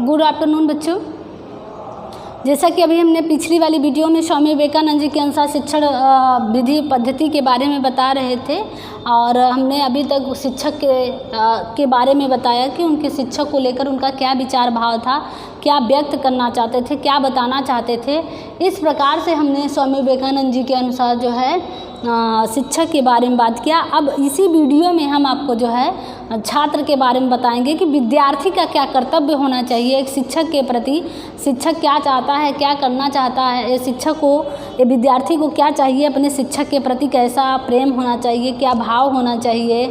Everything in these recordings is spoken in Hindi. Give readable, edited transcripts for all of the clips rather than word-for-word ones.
गुड आफ्टरनून बच्चों। जैसा कि अभी हमने पिछली वाली वीडियो में स्वामी विवेकानंद जी के अनुसार शिक्षण विधि पद्धति के बारे में बता रहे थे और हमने अभी तक शिक्षक के बारे में बताया कि उनके शिक्षक को लेकर उनका क्या विचार भाव था, क्या व्यक्त करना चाहते थे, क्या बताना चाहते थे। इस प्रकार से हमने स्वामी विवेकानंद जी के अनुसार जो है शिक्षक के बारे में बात किया। अब इसी वीडियो में हम आपको जो है छात्र के बारे में बताएंगे कि विद्यार्थी का क्या कर्तव्य होना चाहिए एक शिक्षक के प्रति। शिक्षक क्या चाहता है, क्या करना चाहता है, शिक्षक को विद्यार्थी को क्या चाहिए, अपने शिक्षक के प्रति कैसा प्रेम होना चाहिए, क्या भाव होना चाहिए,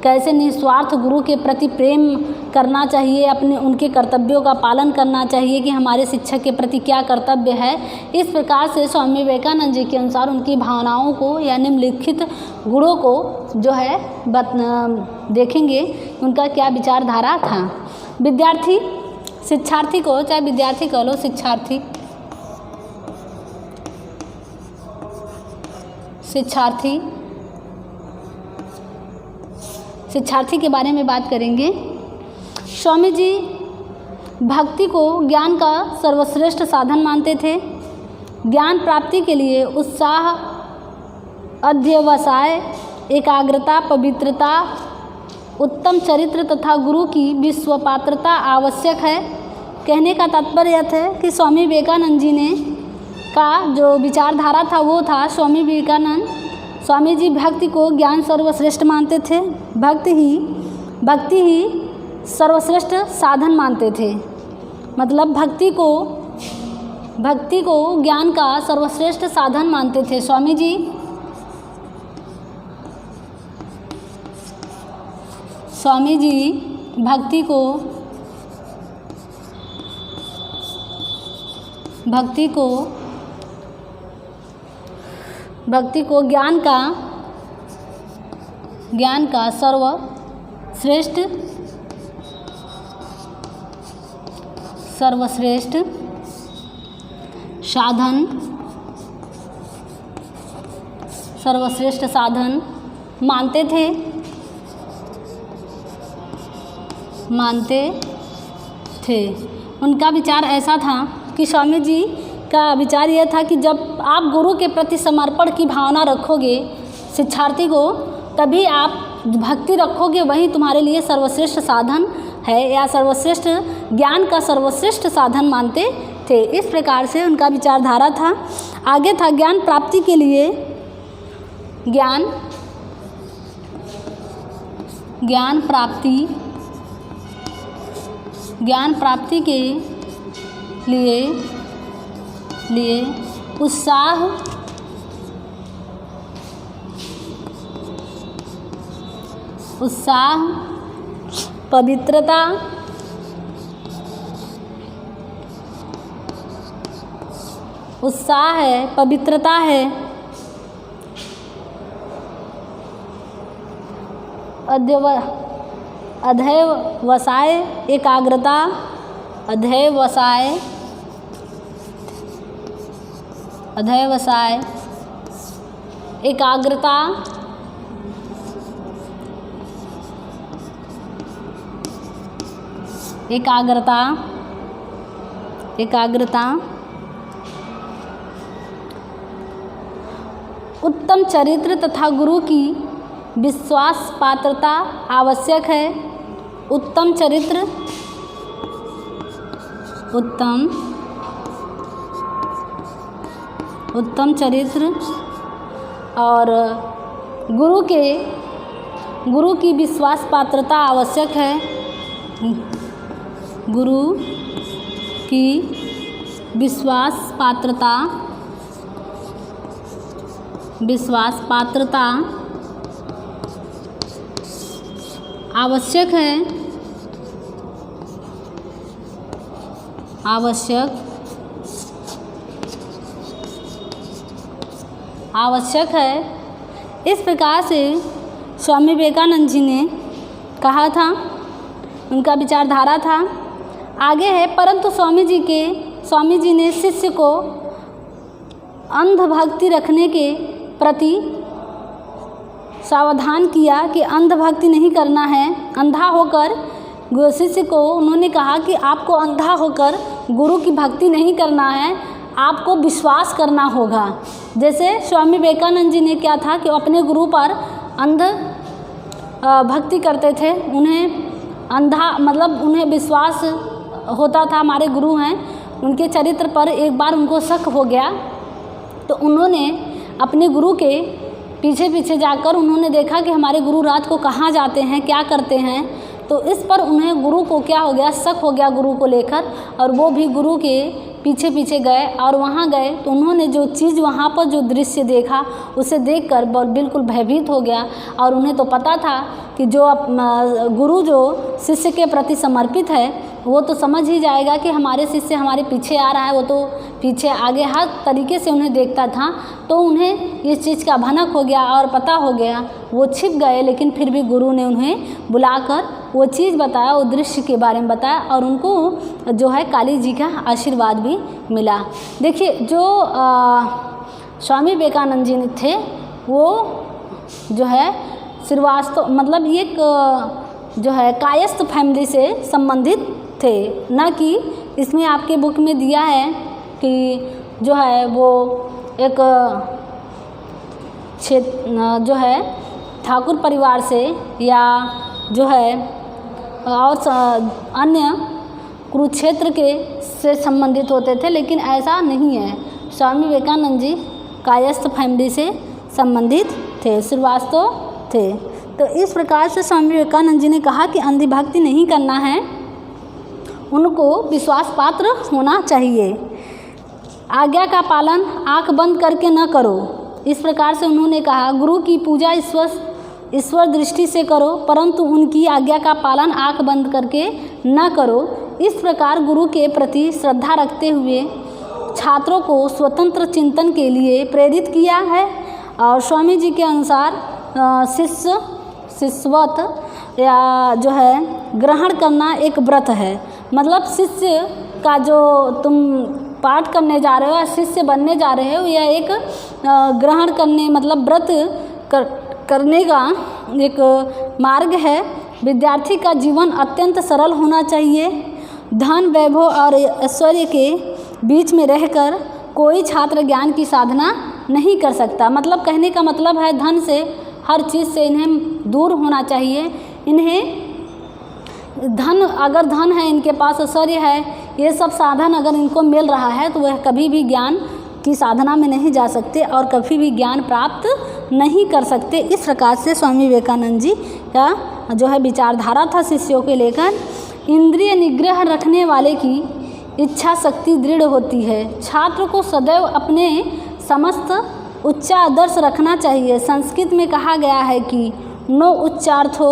कैसे निस्वार्थ गुरु के प्रति प्रेम करना चाहिए, अपने उनके कर्तव्यों का पालन करना चाहिए कि हमारे शिक्षक के प्रति क्या कर्तव्य है। इस प्रकार से स्वामी विवेकानंद जी के अनुसार उनकी भावनाओं को या निम्नलिखित गुणों को जो है देखेंगे उनका क्या विचारधारा था। विद्यार्थी शिक्षार्थी को, चाहे विद्यार्थी कह लो, शिक्षार्थी के बारे में बात करेंगे। स्वामी जी भक्ति को ज्ञान का सर्वश्रेष्ठ साधन मानते थे। ज्ञान प्राप्ति के लिए उत्साह, अध्यवसाय, एकाग्रता, पवित्रता, उत्तम चरित्र तथा गुरु की विश्वपात्रता आवश्यक है। कहने का तात्पर्य यह है कि स्वामी विवेकानंद जी ने का जो विचारधारा था वो था, स्वामी जी भक्ति को ज्ञान सर्वश्रेष्ठ मानते थे। भक्ति ही सर्वश्रेष्ठ साधन मानते थे। मतलब भक्ति को ज्ञान का सर्वश्रेष्ठ साधन मानते थे स्वामी जी। भक्ति को ज्ञान का सर्वश्रेष्ठ साधन मानते थे। उनका विचार ऐसा था कि स्वामी जी का विचार यह था कि जब आप गुरु के प्रति समर्पण की भावना रखोगे शिक्षार्थी को, तभी आप भक्ति रखोगे, वही तुम्हारे लिए सर्वश्रेष्ठ साधन है या सर्वश्रेष्ठ ज्ञान का सर्वश्रेष्ठ साधन मानते थे। इस प्रकार से उनका विचारधारा था। आगे था ज्ञान प्राप्ति के लिए ज्ञान प्राप्ति के लिए उत्साह, पवित्रता, है, अध्यवसाय, एकाग्रता, एकाग्रता, उत्तम चरित्र तथा गुरु की विश्वास पात्रता आवश्यक है। उत्तम चरित्र और गुरु की विश्वास पात्रता आवश्यक है। गुरु की विश्वास पात्रता आवश्यक है। इस प्रकार से स्वामी विवेकानंद जी ने कहा था, उनका विचारधारा था। आगे है, परंतु स्वामी जी ने शिष्य को अंधभक्ति रखने के प्रति सावधान किया कि अंधभक्ति नहीं करना है, अंधा होकर शिष्य को उन्होंने कहा कि आपको अंधा होकर गुरु की भक्ति नहीं करना है, आपको विश्वास करना होगा। जैसे स्वामी विवेकानंद जी ने क्या था कि अपने गुरु पर अंध भक्ति करते थे, उन्हें अंधा मतलब उन्हें विश्वास होता था, हमारे गुरु हैं, उनके चरित्र पर एक बार उनको शक हो गया तो उन्होंने अपने गुरु के पीछे पीछे जाकर उन्होंने देखा कि हमारे गुरु रात को कहाँ जाते हैं, क्या करते हैं। तो इस पर उन्हें गुरु को क्या हो गया, शक हो गया गुरु को लेकर, और वो भी गुरु के पीछे पीछे गए और वहाँ गए तो उन्होंने जो चीज़ वहाँ पर जो दृश्य देखा उसे देखकर बिल्कुल भयभीत हो गया। और उन्हें तो पता था कि जो गुरु जो शिष्य के प्रति समर्पित है वो तो समझ ही जाएगा कि हमारे शिष्य हमारे पीछे आ रहा है, वो तो पीछे आगे हर तरीके से उन्हें देखता था। तो उन्हें इस चीज़ का भनक हो गया और पता हो गया, वो छिप गए, लेकिन फिर भी गुरु ने उन्हें बुलाकर वो चीज़ बताया, वो दृश्य के बारे में बताया और उनको जो है काली जी का आशीर्वाद भी मिला। देखिए जो स्वामी विवेकानंद जी थे वो जो है श्रीवास्तव मतलब एक जो है कायस्थ फैमिली से संबंधित थे, न कि इसमें आपके बुक में दिया है कि जो है वो एक जो है ठाकुर परिवार से या जो है और अन्य कुरुक्षेत्र के से संबंधित होते थे, लेकिन ऐसा नहीं है। स्वामी विवेकानंद जी कायस्थ फैमिली से संबंधित थे, श्रीवास्तव थे। तो इस प्रकार से स्वामी विवेकानंद जी ने कहा कि अंधी भक्ति नहीं करना है, उनको विश्वास पात्र होना चाहिए। आज्ञा का पालन आंख बंद करके न करो। इस प्रकार से उन्होंने कहा गुरु की पूजा ईश्वर दृष्टि से करो, परंतु उनकी आज्ञा का पालन आंख बंद करके न करो। इस प्रकार गुरु के प्रति श्रद्धा रखते हुए छात्रों को स्वतंत्र चिंतन के लिए प्रेरित किया है। और स्वामी जी के अनुसार शिष्यवत या जो है ग्रहण करना एक व्रत है। मतलब शिष्य का जो तुम पाठ करने जा रहे हो या शिष्य बनने जा रहे हो, यह एक ग्रहण करने मतलब व्रत करने का एक मार्ग है। विद्यार्थी का जीवन अत्यंत सरल होना चाहिए। धन वैभव और ऐश्वर्य के बीच में रहकर कोई छात्र ज्ञान की साधना नहीं कर सकता। मतलब कहने का मतलब है धन से, हर चीज़ से इन्हें दूर होना चाहिए। इन्हें धन, अगर धन है इनके पास, ऐश्वर्य है, ये सब साधन अगर इनको मिल रहा है तो वह कभी भी ज्ञान की साधना में नहीं जा सकते और कभी भी ज्ञान प्राप्त नहीं कर सकते। इस प्रकार से स्वामी विवेकानंद जी का जो है विचारधारा था शिष्यों के लेकर। इंद्रिय निग्रह रखने वाले की इच्छा शक्ति दृढ़ होती है। छात्र को सदैव अपने समस्त उच्चादर्श रखना चाहिए। संस्कृत में कहा गया है कि नो उच्चार्थो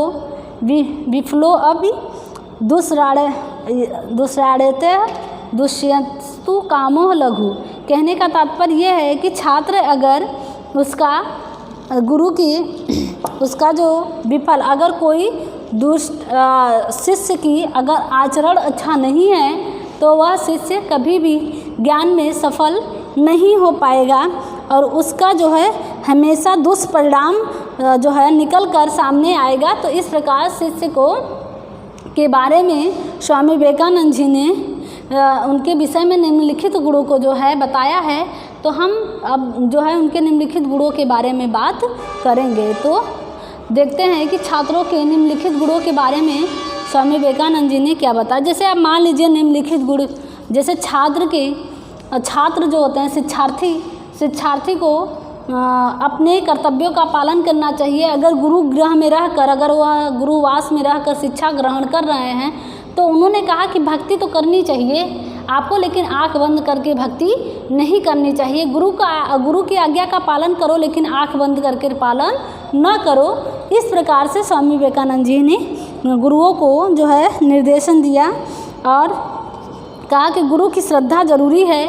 विफलो अभी दुष्राड़ेते दुष्यंतु कामोह लघु। कहने का तात्पर्य यह है कि छात्र अगर उसका गुरु की उसका जो विफल, अगर कोई दुष्ट शिष्य की अगर आचरण अच्छा नहीं है तो वह शिष्य कभी भी ज्ञान में सफल नहीं हो पाएगा और उसका जो है हमेशा दुष्परिणाम जो है निकल कर सामने आएगा। तो इस प्रकार शिष्य को के बारे में स्वामी विवेकानंद जी ने उनके विषय में निम्नलिखित गुणों को जो है बताया है। तो हम अब जो है उनके निम्नलिखित गुणों के बारे में बात करेंगे। तो देखते हैं कि छात्रों के निम्नलिखित गुणों के बारे में स्वामी विवेकानंद जी ने क्या बताया। जैसे आप मान लीजिए निम्नलिखित गुण, जैसे छात्र जो होते हैं शिक्षार्थी को अपने कर्तव्यों का पालन करना चाहिए। अगर गुरु गृह में रहकर, अगर वह गुरुवास में रहकर शिक्षा ग्रहण कर रहे हैं तो उन्होंने कहा कि भक्ति तो करनी चाहिए आपको, लेकिन आंख बंद करके भक्ति नहीं करनी चाहिए। गुरु की आज्ञा का पालन करो, लेकिन आंख बंद करके पालन न करो। इस प्रकार से स्वामी विवेकानंद जी ने गुरुओं को जो है निर्देशन दिया और कहा कि गुरु की श्रद्धा जरूरी है।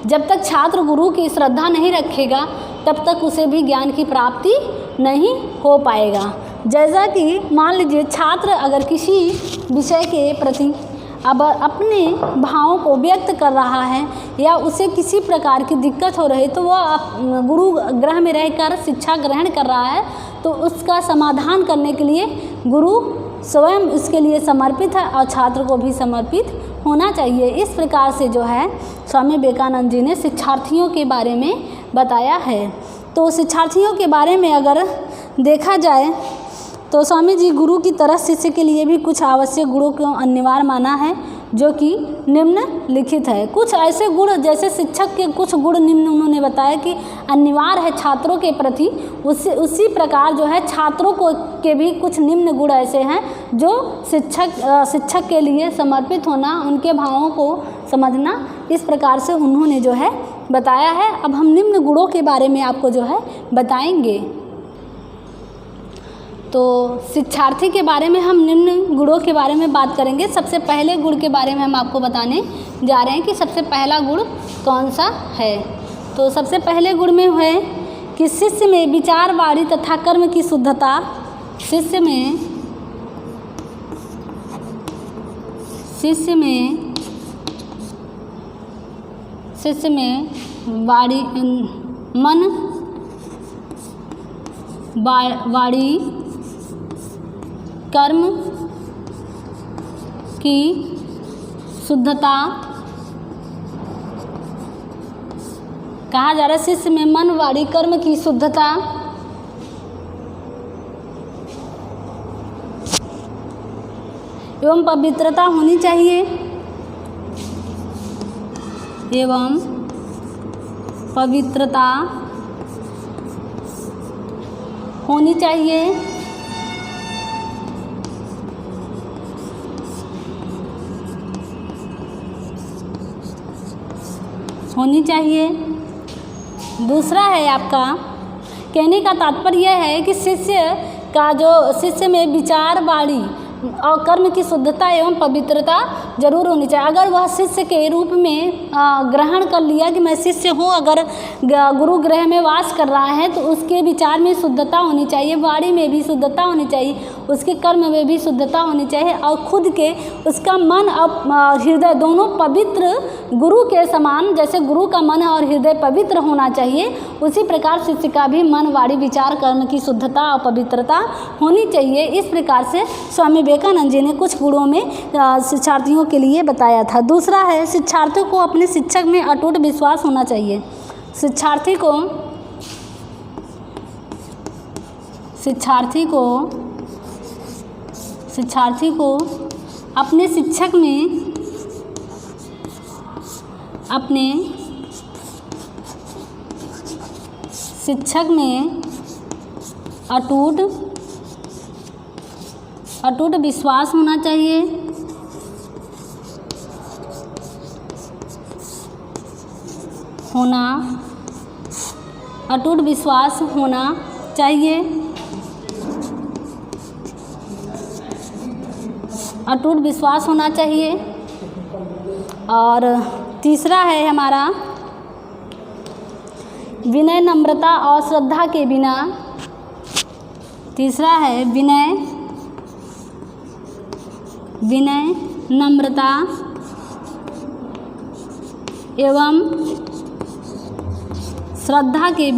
जब तक छात्र गुरु की श्रद्धा नहीं रखेगा तब तक उसे भी ज्ञान की प्राप्ति नहीं हो पाएगा। जैसा कि मान लीजिए छात्र अगर किसी विषय के प्रति अब अपने भावों को व्यक्त कर रहा है या उसे किसी प्रकार की दिक्कत हो रही तो वह गुरु गृह में रहकर शिक्षा ग्रहण कर रहा है, तो उसका समाधान करने के लिए गुरु स्वयं इसके लिए समर्पित है और छात्र को भी समर्पित होना चाहिए। इस प्रकार से जो है स्वामी विवेकानंद जी ने शिक्षार्थियों के बारे में बताया है। तो शिक्षार्थियों के बारे में अगर देखा जाए तो स्वामी जी गुरु की तरह शिष्य के लिए भी कुछ आवश्यक गुणों को अनिवार्य माना है, जो कि निम्नलिखित है। कुछ ऐसे गुण, जैसे शिक्षक के कुछ गुण निम्न उन्होंने बताया कि अनिवार्य है छात्रों के प्रति, उसी प्रकार जो है छात्रों को के भी कुछ निम्न गुण ऐसे हैं जो शिक्षक के लिए समर्पित होना, उनके भावों को समझना, इस प्रकार से उन्होंने जो है बताया है। अब हम निम्न गुणों के बारे में आपको जो है बताएंगे। तो शिक्षार्थी के बारे में हम निम्न गुणों के बारे में बात करेंगे। सबसे पहले गुण के बारे में हम आपको बताने जा रहे हैं कि सबसे पहला गुण कौन सा है। तो सबसे पहले गुण में है कि शिष्य में विचार, वाणी तथा कर्म की शुद्धता। शिष्य में वाणी, मन, वाणी, कर्म की शुद्धता कहा जा रहा है। शिष्य में मन, वाणी, कर्म की शुद्धता एवं पवित्रता होनी चाहिए, एवं पवित्रता होनी चाहिए। दूसरा है आपका, कहने का तात्पर्य यह है कि शिष्य में विचार, वाणी और कर्म की शुद्धता एवं पवित्रता जरूर होनी चाहिए। अगर वह शिष्य के रूप में ग्रहण कर लिया कि मैं शिष्य हूँ, अगर गुरु गृह में वास कर रहा है, तो उसके विचार में शुद्धता होनी चाहिए, वाणी में भी शुद्धता होनी चाहिए, उसके कर्म में भी शुद्धता होनी चाहिए, और खुद के उसका मन और हृदय दोनों पवित्र गुरु के समान, जैसे गुरु का मन और हृदय पवित्र होना चाहिए, उसी प्रकार शिष्य का भी मन, वाणी, विचार, कर्म की शुद्धता और पवित्रता होनी चाहिए। इस प्रकार से स्वामी विवेकानंद जी ने कुछ गुणों में शिक्षार्थियों के लिए बताया था। दूसरा है, शिक्षार्थियों को अपने शिक्षक में अटूट विश्वास होना चाहिए। शिक्षार्थी को अपने शिक्षक में अटूट विश्वास होना चाहिए। अटूट विश्वास होना चाहिए। अटूट विश्वास होना चाहिए। और तीसरा है हमारा, विनय, नम्रता और श्रद्धा के बिना। तीसरा है विनय, नम्रता एवं श्रद्धा के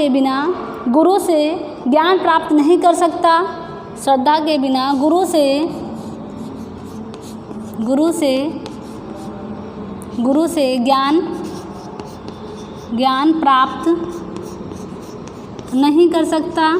बिना गुरु से ज्ञान प्राप्त नहीं कर सकता। श्रद्धा के बिना गुरु से ज्ञान प्राप्त नहीं कर सकता।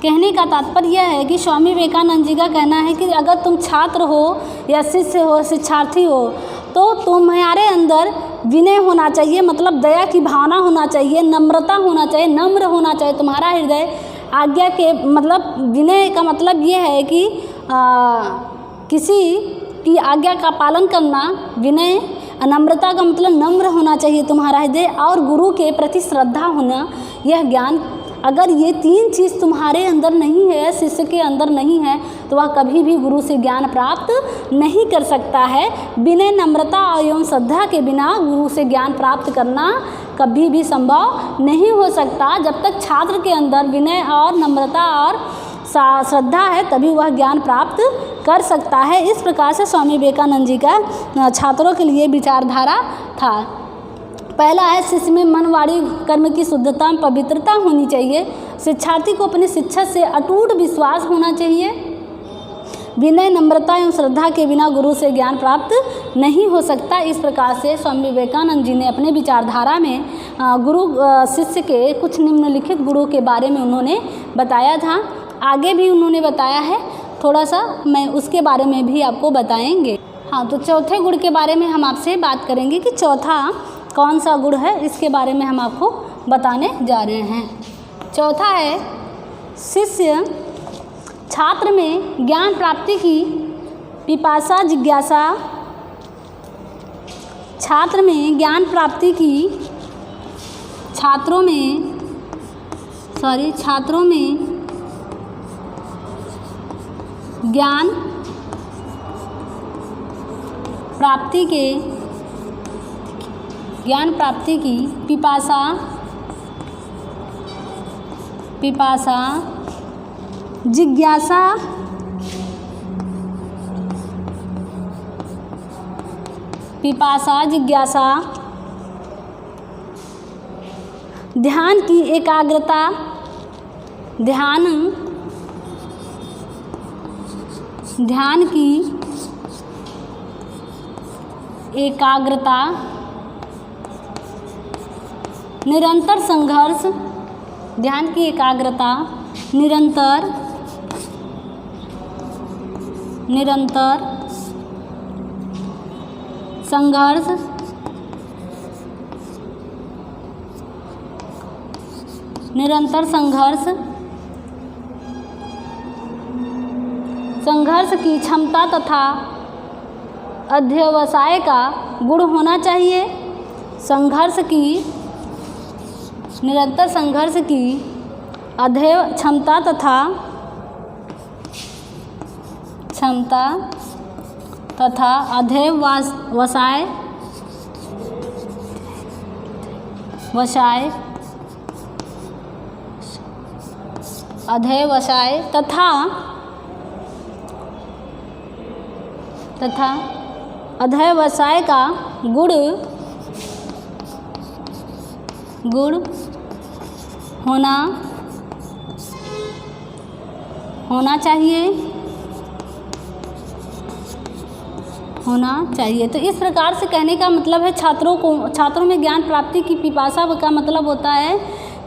कहने का तात्पर्य यह है कि स्वामी विवेकानंद जी का कहना है कि अगर तुम छात्र हो या शिष्य हो, शिक्षार्थी हो, तो तुम्हारे अंदर विनय होना चाहिए, मतलब दया की भावना होना चाहिए, नम्रता होना चाहिए, नम्र होना चाहिए तुम्हारा हृदय। आज्ञा के मतलब विनय का मतलब ये है कि किसी की आज्ञा का पालन करना विनय। नम्रता का मतलब नम्र होना चाहिए तुम्हारा हृदय, और गुरु के प्रति श्रद्धा होना, यह ज्ञान अगर ये 3 चीज़ तुम्हारे अंदर नहीं है, शिष्य के अंदर नहीं है, तो वह कभी भी गुरु से ज्ञान प्राप्त नहीं कर सकता है। विनय, नम्रता एवं श्रद्धा के बिना गुरु से ज्ञान प्राप्त करना कभी भी संभव नहीं हो सकता। जब तक छात्र के अंदर विनय और नम्रता और श्रद्धा है तभी वह ज्ञान प्राप्त कर सकता है। इस प्रकार से स्वामी विवेकानंद जी का छात्रों के लिए विचारधारा था। पहला है, शिष्य में मन, वाणी, कर्म की शुद्धता, पवित्रता होनी चाहिए। शिक्षार्थी को अपने शिक्षक से अटूट विश्वास होना चाहिए। विनय, नम्रता एवं श्रद्धा के बिना गुरु से ज्ञान प्राप्त नहीं हो सकता। इस प्रकार से स्वामी विवेकानंद जी ने अपने विचारधारा में गुरु शिष्य के कुछ निम्नलिखित गुणों के बारे में उन्होंने बताया था। आगे भी उन्होंने बताया है, थोड़ा सा मैं उसके बारे में भी आपको बताएंगे। हाँ, तो चौथे गुण के बारे में हम आपसे बात करेंगे कि चौथा कौन सा गुण है, इसके बारे में हम आपको बताने जा रहे हैं। चौथा है, शिष्य छात्र में ज्ञान प्राप्ति की पिपासा, जिज्ञासा, छात्र में ज्ञान प्राप्ति की छात्रों में ज्ञान प्राप्ति की पिपासा, जिज्ञासा, ध्यान की एकाग्रता, ध्यान की एकाग्रता, निरंतर संघर्ष, ध्यान की एकाग्रता, निरंतर संघर्ष, संघर्ष की क्षमता तथा अध्यवसाय का गुण होना चाहिए। निरंतर संघर्ष की क्षमता तथा अध्यवसाय तथा अध्यवसाय का गुण होना चाहिए। तो इस प्रकार से कहने का मतलब है, छात्रों में ज्ञान प्राप्ति की पिपासा का मतलब होता है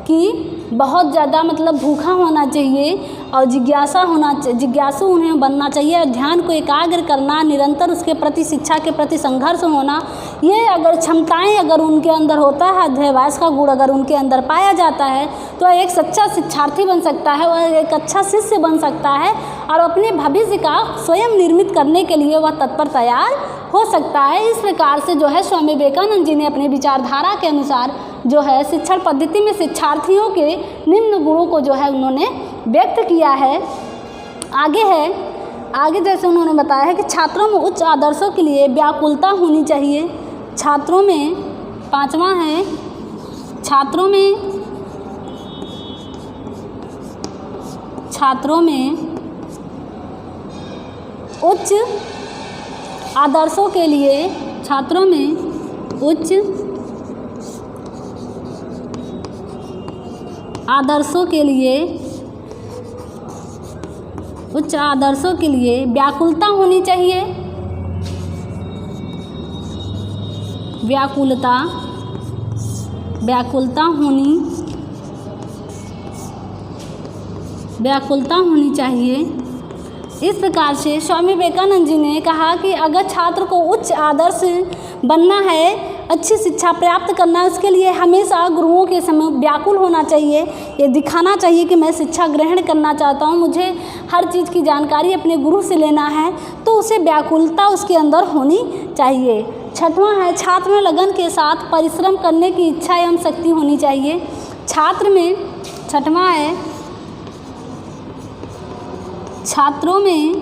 कि बहुत ज़्यादा मतलब भूखा होना चाहिए और जिज्ञासु उन्हें बनना चाहिए। और ध्यान को एकाग्र करना, निरंतर उसके प्रति, शिक्षा के प्रति संघर्ष होना, ये अगर क्षमताएं अगर उनके अंदर होता है, अध्यवसाय का गुण अगर उनके अंदर पाया जाता है, तो एक सच्चा शिक्षार्थी बन सकता है, वह एक अच्छा शिष्य बन सकता है और अपने भविष्य का स्वयं निर्मित करने के लिए वह तत्पर तैयार हो सकता है। इस प्रकार से जो है स्वामी विवेकानंद जी ने अपने विचारधारा के अनुसार जो है शिक्षण पद्धति में शिक्षार्थियों के निम्न गुणों को जो है उन्होंने व्यक्त किया है। आगे जैसे उन्होंने बताया है कि छात्रों में उच्च आदर्शों के लिए व्याकुलता होनी चाहिए। छात्रों में, पांचवा है, छात्रों में उच्च आदर्शों के लिए, छात्रों में उच्च आदर्शों के लिए व्याकुलता होनी चाहिए। व्याकुलता होनी चाहिए। इस प्रकार से स्वामी विवेकानंद जी ने कहा कि अगर छात्र को उच्च आदर्श बनना है, अच्छी शिक्षा प्राप्त करना है, उसके लिए हमेशा गुरुओं के समय व्याकुल होना चाहिए। ये दिखाना चाहिए कि मैं शिक्षा ग्रहण करना चाहता हूँ, मुझे हर चीज़ की जानकारी अपने गुरु से लेना है, तो उसे व्याकुलता उसके अंदर होनी चाहिए। छठवां है, छात्र में लगन के साथ परिश्रम करने की इच्छा एवं शक्ति होनी चाहिए। छठवां है छात्रों में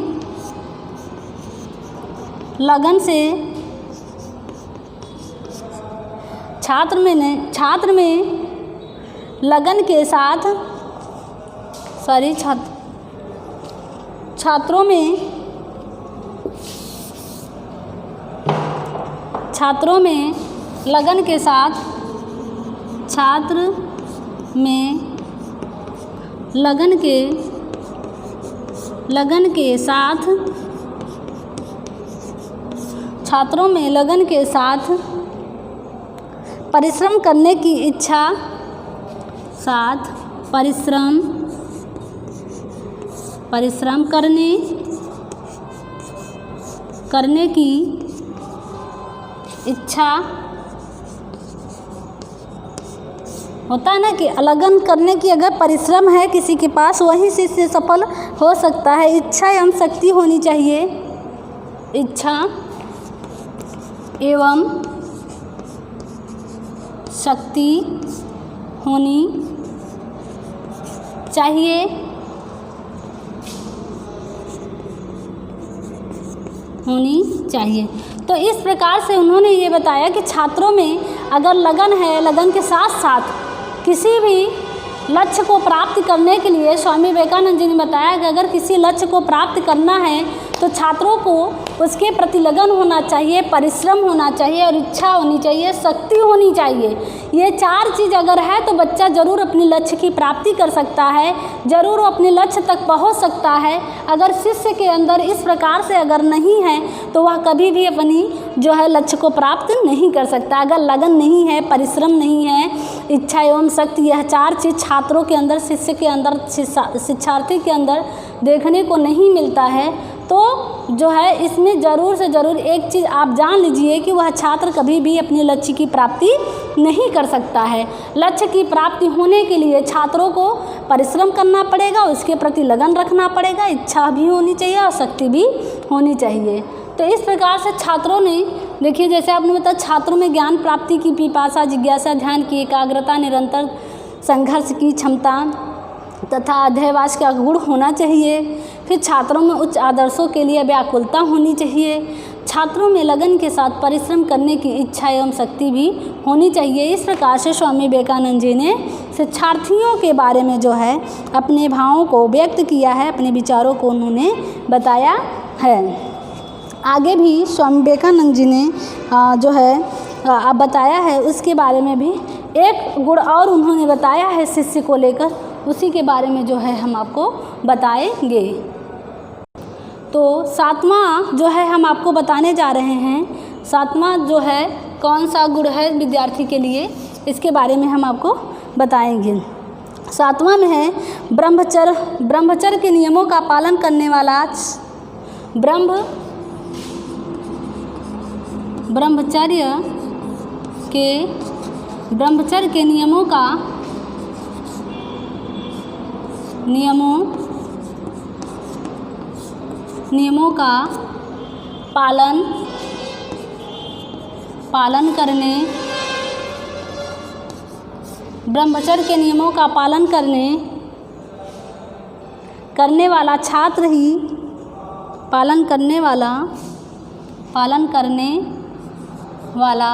लगन से छात्र में लगन के साथ छात्रों में लगन के साथ छात्रों में लगन के साथ परिश्रम करने की इच्छा परिश्रम करने की इच्छा होता है ना कि लगन करने की अगर परिश्रम है किसी के पास वहीं से सफल हो सकता है। इच्छा एवं शक्ति होनी चाहिए, इच्छा एवं शक्ति होनी चाहिए। तो इस प्रकार से उन्होंने ये बताया कि छात्रों में अगर लगन है, लगन के साथ साथ किसी भी लक्ष्य को प्राप्त करने के लिए स्वामी विवेकानंद जी ने बताया कि अगर किसी लक्ष्य को प्राप्त करना है तो छात्रों को उसके प्रति लगन होना चाहिए, परिश्रम होना चाहिए और इच्छा होनी चाहिए, शक्ति होनी चाहिए। ये चार चीज़ अगर है तो बच्चा ज़रूर अपने लक्ष्य की प्राप्ति कर सकता है, ज़रूर अपने लक्ष्य तक पहुंच सकता है। अगर शिष्य के अंदर इस प्रकार से अगर नहीं है तो वह कभी भी अपनी जो है लक्ष्य को प्राप्त नहीं कर सकता। अगर लगन नहीं है, परिश्रम नहीं है, इच्छा एवं शक्ति, यह चार चीज़ छात्रों के अंदर, शिष्य के अंदर, शिक्षार्थी के अंदर देखने को नहीं मिलता है तो जो है इसमें ज़रूर से ज़रूर एक चीज़ आप जान लीजिए कि वह छात्र कभी भी अपने लक्ष्य की प्राप्ति नहीं कर सकता है। लक्ष्य की प्राप्ति होने के लिए छात्रों को परिश्रम करना पड़ेगा, उसके प्रति लगन रखना पड़ेगा, इच्छा भी होनी चाहिए और शक्ति भी होनी चाहिए। तो इस प्रकार से छात्रों ने देखिए, जैसे आपने बताया, छात्रों में ज्ञान प्राप्ति की पिपासा, जिज्ञासा, ध्यान की एकाग्रता, निरंतर संघर्ष की क्षमता तथा अध्ययवास का गुण होना चाहिए। फिर छात्रों में उच्च आदर्शों के लिए व्याकुलता होनी चाहिए। छात्रों में लगन के साथ परिश्रम करने की इच्छा एवं शक्ति भी होनी चाहिए। इस प्रकार से स्वामी विवेकानंद जी ने शिक्षार्थियों के बारे में जो है अपने भावों को व्यक्त किया है, अपने विचारों को उन्होंने बताया है। आगे भी स्वामी विवेकानंद जी ने जो है बताया है, उसके बारे में भी एक गुण और उन्होंने बताया है शिष्य को लेकर, उसी के बारे में जो है हम आपको बताएंगे। तो सातवां जो है हम आपको बताने जा रहे हैं, सातवां जो है कौन सा गुण है विद्यार्थी के लिए, इसके बारे में हम आपको बताएंगे। सातवां में है ब्रह्मचर्य के नियमों का पालन करने वाला ब्रह्मचर्य के नियमों का पालन करने वाला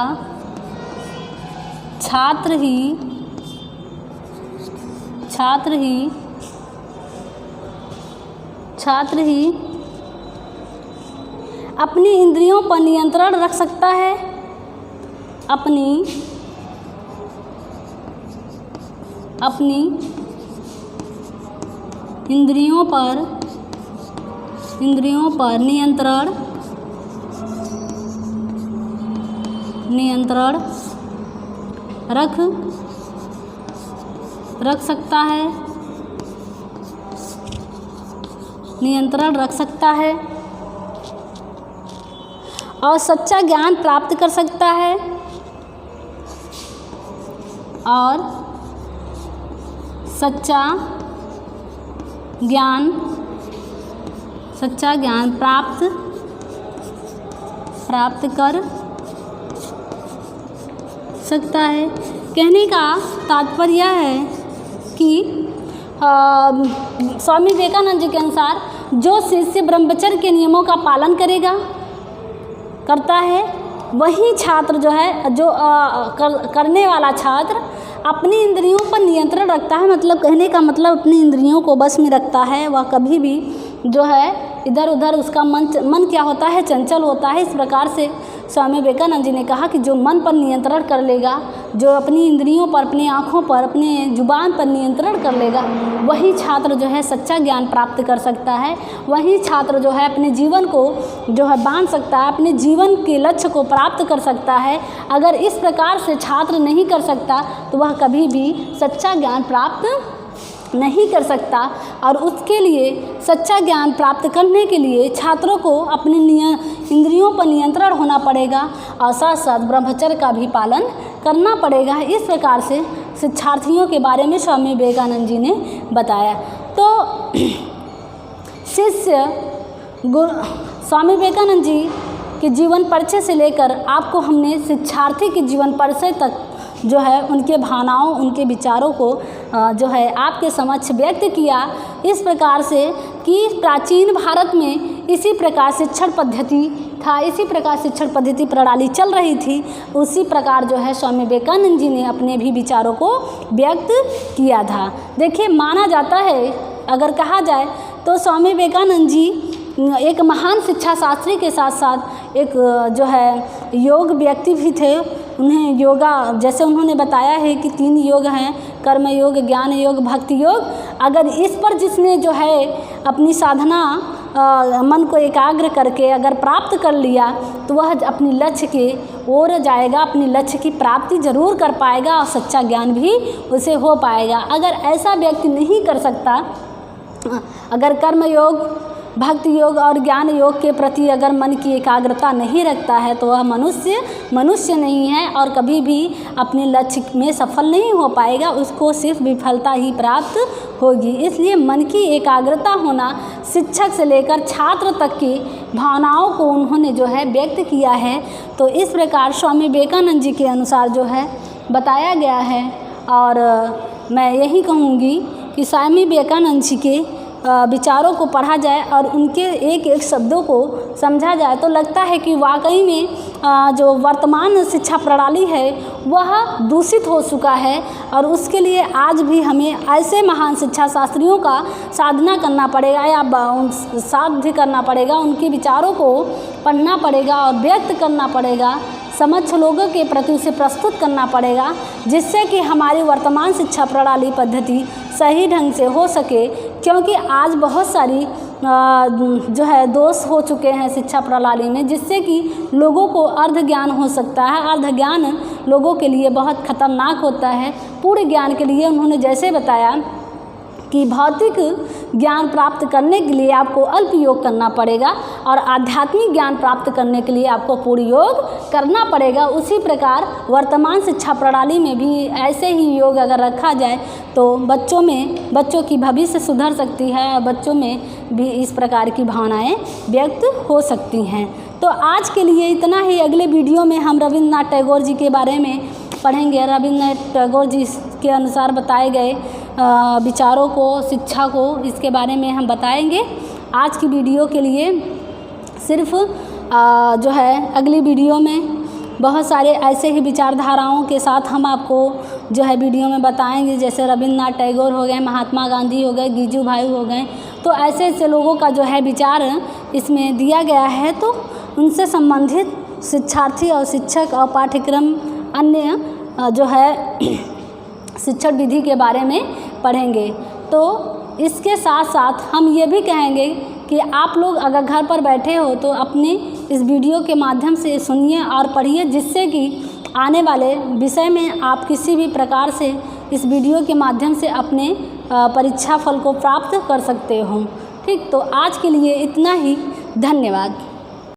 छात्र ही अपनी इंद्रियों पर नियंत्रण रख सकता है, अपनी इंद्रियों पर नियंत्रण रख सकता है और सच्चा ज्ञान प्राप्त कर सकता है और सच्चा ज्ञान प्राप्त कर सकता है। कहने का तात्पर्य है कि स्वामी विवेकानंद जी के अनुसार जो शिष्य ब्रह्मचर्य के नियमों का पालन करता है वही छात्र जो है करने वाला छात्र अपनी इंद्रियों पर नियंत्रण रखता है। मतलब कहने का मतलब अपनी इंद्रियों को बस में रखता है। वह कभी भी जो है इधर उधर उसका मन क्या होता है, चंचल होता है। इस प्रकार से स्वामी विवेकानंद जी ने कहा कि जो मन पर नियंत्रण कर लेगा, जो अपनी इंद्रियों पर, अपनी आँखों पर, अपने जुबान पर नियंत्रण कर लेगा, वही छात्र जो है सच्चा ज्ञान प्राप्त कर सकता है। वही छात्र जो है अपने जीवन को जो है बांध सकता है, अपने जीवन के लक्ष्य को प्राप्त कर सकता है। अगर इस प्रकार से छात्र नहीं कर सकता तो वह कभी भी सच्चा ज्ञान प्राप्त नहीं कर सकता। और उसके लिए सच्चा ज्ञान प्राप्त करने के लिए छात्रों को अपने इंद्रियों पर नियंत्रण होना पड़ेगा और साथ साथ ब्रह्मचर्य का भी पालन करना पड़ेगा। इस प्रकार से शिक्षार्थियों के बारे में स्वामी विवेकानंद जी ने बताया। तो शिष्य स्वामी विवेकानंद जी के जीवन परिचय से लेकर आपको हमने शिक्षार्थी के जीवन परिचय तक जो है उनके भावनाओं, उनके विचारों को जो है आपके समक्ष व्यक्त किया। इस प्रकार से कि प्राचीन भारत में इसी प्रकार शिक्षण पद्धति था, इसी प्रकार शिक्षण पद्धति प्रणाली चल रही थी। उसी प्रकार जो है स्वामी विवेकानंद जी ने अपने भी विचारों को व्यक्त किया था। देखिए, माना जाता है, अगर कहा जाए तो स्वामी विवेकानंद जी एक महान शिक्षा शास्त्री के साथ साथ एक जो है योग व्यक्ति भी थे। उन्हें योगा, जैसे उन्होंने बताया है कि 3 योग हैं, कर्म योग, ज्ञान योग, भक्ति योग। अगर इस पर जिसने जो है अपनी साधना मन को एकाग्र करके अगर प्राप्त कर लिया तो वह अपनी लक्ष्य के ओर जाएगा, अपनी लक्ष्य की प्राप्ति जरूर कर पाएगा और सच्चा ज्ञान भी उसे हो पाएगा। अगर ऐसा व्यक्ति नहीं कर सकता, अगर कर्म योग, भक्ति योग और ज्ञान योग के प्रति अगर मन की एकाग्रता नहीं रखता है तो वह मनुष्य नहीं है और कभी भी अपने लक्ष्य में सफल नहीं हो पाएगा। उसको सिर्फ विफलता ही प्राप्त होगी। इसलिए मन की एकाग्रता होना शिक्षक से लेकर छात्र तक की भावनाओं को उन्होंने जो है व्यक्त किया है। तो इस प्रकार स्वामी विवेकानंद जी के अनुसार जो है बताया गया है। और मैं यही कहूँगी कि स्वामी विवेकानंद जी के विचारों को पढ़ा जाए और उनके एक एक शब्दों को समझा जाए तो लगता है कि वाकई में जो वर्तमान शिक्षा प्रणाली है वह दूषित हो चुका है। और उसके लिए आज भी हमें ऐसे महान शिक्षा शास्त्रियों का साधना करना पड़ेगा या साध्य करना पड़ेगा, उनके विचारों को पढ़ना पड़ेगा और व्यक्त करना पड़ेगा, समक्ष लोगों के प्रति उसे प्रस्तुत करना पड़ेगा, जिससे कि हमारी वर्तमान शिक्षा प्रणाली पद्धति सही ढंग से हो सके। क्योंकि आज बहुत सारी जो है दोष हो चुके हैं शिक्षा प्रणाली में, जिससे कि लोगों को अर्ध ज्ञान हो सकता है। अर्ध ज्ञान लोगों के लिए बहुत खतरनाक होता है। पूरे ज्ञान के लिए उन्होंने जैसे बताया कि भौतिक ज्ञान प्राप्त करने के लिए आपको अल्प योग करना पड़ेगा और आध्यात्मिक ज्ञान प्राप्त करने के लिए आपको पूर्ण योग करना पड़ेगा। उसी प्रकार वर्तमान शिक्षा प्रणाली में भी ऐसे ही योग अगर रखा जाए तो बच्चों की भविष्य सुधर सकती है और बच्चों में भी इस प्रकार की भावनाएं व्यक्त हो सकती हैं। तो आज के लिए इतना ही। अगले वीडियो में हम रविंद्रनाथ टैगोर जी के बारे में पढ़ेंगे। रविंद्रनाथ टैगोर जी के अनुसार बताए गए विचारों को, शिक्षा को, इसके बारे में हम बताएंगे। आज की वीडियो के लिए सिर्फ जो है अगली वीडियो में बहुत सारे ऐसे ही विचारधाराओं के साथ हम आपको जो है वीडियो में बताएंगे। जैसे रविंद्रनाथ टैगोर हो गए, महात्मा गांधी हो गए, गिजू भाई हो गए। तो ऐसे ऐसे लोगों का जो है विचार इसमें दिया गया है। तो उनसे संबंधित शिक्षार्थी और शिक्षक और पाठ्यक्रम अन्य जो है शिक्षण विधि के बारे में पढ़ेंगे। तो इसके साथ साथ हम ये भी कहेंगे कि आप लोग अगर घर पर बैठे हो तो अपने इस वीडियो के माध्यम से सुनिए और पढ़िए, जिससे कि आने वाले विषय में आप किसी भी प्रकार से इस वीडियो के माध्यम से अपने परीक्षा फल को प्राप्त कर सकते हो। ठीक, तो आज के लिए इतना ही। धन्यवाद।